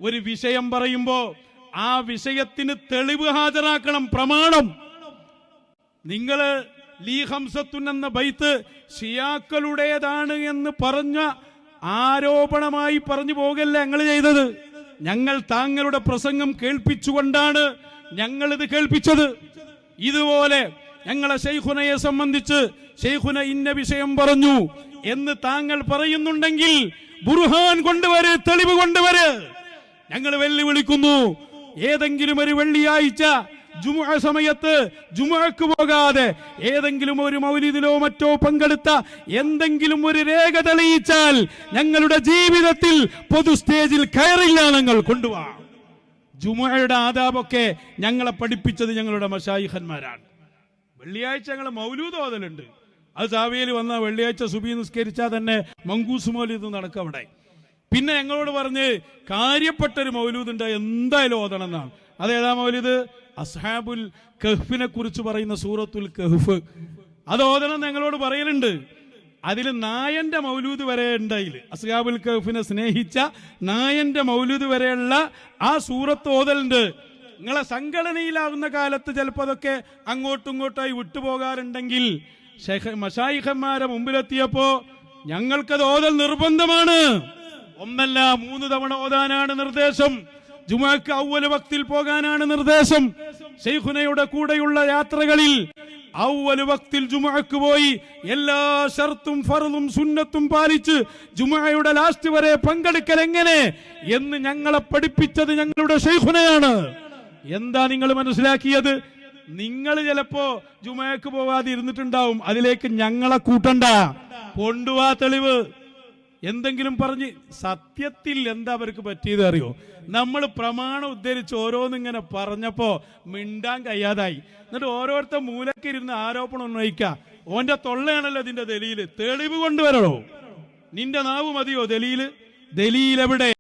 ഒരു വിഷയം പറയുമ്പോ ആ വിഷയത്തിന് തെളിവ് ഹാജരാക്കണം, പ്രമാണം. നിങ്ങള് ലീ ഹംസത്തുൻ എന്ന ബൈത്ത് ഷിയാക്കളുടേതാണ് എന്ന് പറഞ്ഞ ആരോപണമായി പറഞ്ഞു പോകല്ല ഞങ്ങൾ ചെയ്തത്. ഞങ്ങൾ താങ്കളുടെ പ്രസംഗം കേൾപ്പിച്ചുകൊണ്ടാണ് ഞങ്ങളിത് കേൾപ്പിച്ചത്. ഇതുപോലെ ഞങ്ങളെ ശൈഖുനയെ സംബന്ധിച്ച് ശൈഖുന ഇന്ന വിഷയം പറഞ്ഞു എന്ന് താങ്കൾ പറയുന്നുണ്ടെങ്കിൽ ബുർഹാൻ കൊണ്ടുവര്, തെളിവ് കൊണ്ടുവര്. ഞങ്ങൾ വെല്ലുവിളിക്കുന്നു. ഏതെങ്കിലും ഒരു വെള്ളിയാഴ്ച ജുമുഅ സമയത്ത് ജുമുഅക്ക് പോകാതെ ഏതെങ്കിലും ഒരു മൗലിദിലോ മറ്റോ പങ്കെടുത്ത എന്തെങ്കിലും ഒരു രേഖ തെളിയിച്ചാൽ ഞങ്ങളുടെ ജീവിതത്തിൽ പൊതു സ്റ്റേജിൽ കയറില്ല. ഞങ്ങൾ കൊണ്ടുപോവാ. ജുമുഅയുടെ ആദാബൊക്കെ ഞങ്ങളെ പഠിപ്പിച്ചത് ഞങ്ങളുടെ മശായിഖന്മാരാണ്. വെള്ളിയാഴ്ച ഞങ്ങൾ മൗലൂദ് ഓതലുണ്ട്. അത് സാവിയയിൽ വന്ന വെള്ളിയാഴ്ച സുബഹി നിസ്കരിച്ചാൽ തന്നെ മങ്കൂസ് മൗലൂദ് നടക്കും അവിടെ. പിന്നെ ഞങ്ങളോട് പറഞ്ഞ് കാര്യപ്പെട്ടൊരു മൗലൂദ് ഉണ്ട്, എന്തായാലും ഓതണം എന്നാണ്. അതേതാ മൗലൂദ്? അസ്ഹാബുൽ കഹ്ഫിനെ കുറിച്ച് പറയുന്ന സൂറത്തുൽ കഹ്ഫ്. അത് ഓതണം ഞങ്ങളോട് പറയലുണ്ട്. അതിൽ നായന്റെ മൗലൂദ് വരെ ഉണ്ടായില്. അസ്ഹാബുൽ കഹ്ഫിനെ സ്നേഹിച്ച നായന്റെ മൗലൂദ് വരെയുള്ള ആ സൂറത്ത് ഓതലുണ്ട്. നിങ്ങളെ സംഘടനയിലാവുന്ന കാലത്ത് ചിലപ്പോൾ അതൊക്കെ അങ്ങോട്ടും ഇങ്ങോട്ടായി വിട്ടുപോകാറുണ്ടെങ്കിൽ മശായിഖന്മാരെ മുമ്പിലെത്തിയപ്പോ ഞങ്ങൾക്കത് ഓതൽ നിർബന്ധമാണ്. ഒന്നല്ല 3 തവണ ഓതാനാണ് നിർദ്ദേശം. ജുമുഅക്ക് അവ്വൽ വക്തിൽ പോകാനാണ് നിർദ്ദേശം. ശൈഖുനയുടെ കൂടെയുള്ള യാത്രകളിൽ അവ്വൽ വക്തിൽ ജുമുഅക്ക് പോയി എല്ലാ ശർത്തും ഫർളും സുന്നത്തും പാലിച്ച് ജുമുഅയുടെ ലാസ്റ്റ് വരെ പങ്കെടുക്കൽ എങ്ങനെ എന്ന് ഞങ്ങളെ പഠിപ്പിച്ചത് ഞങ്ങളുടെ ശൈഖുനയാണ്. എന്താ നിങ്ങൾ മനസ്സിലാക്കിയത്? നിങ്ങൾ ചിലപ്പോ ജുമുഅക്ക് പോകാതെ ഇരുന്നിട്ടുണ്ടാവും. അതിലേക്ക് ഞങ്ങളെ കൂട്ടണ്ട, കൊണ്ടുവാ തെളിവ്. എന്തെങ്കിലും പറഞ്ഞ് സത്യത്തിൽ എന്താ അവർക്ക് പറ്റിയത് അറിയോ? നമ്മൾ പ്രമാണം ഉദ്ധരിച്ച് ഓരോന്നിങ്ങനെ പറഞ്ഞപ്പോ മിണ്ടാൻ കഴിയാതായി. എന്നിട്ട് ഓരോരുത്തർ മൂലക്കിരുന്ന് ആരോപണം ഉന്നയിക്കുക. ഓന്റെ തൊള്ളയാണല്ലോ ഇതിന്റെ ദലീല്. തെളിവ് കൊണ്ടുവരണോ? നിന്റെ നാവ് മതിയോ ദലീല്? ദലീൽ എവിടെ?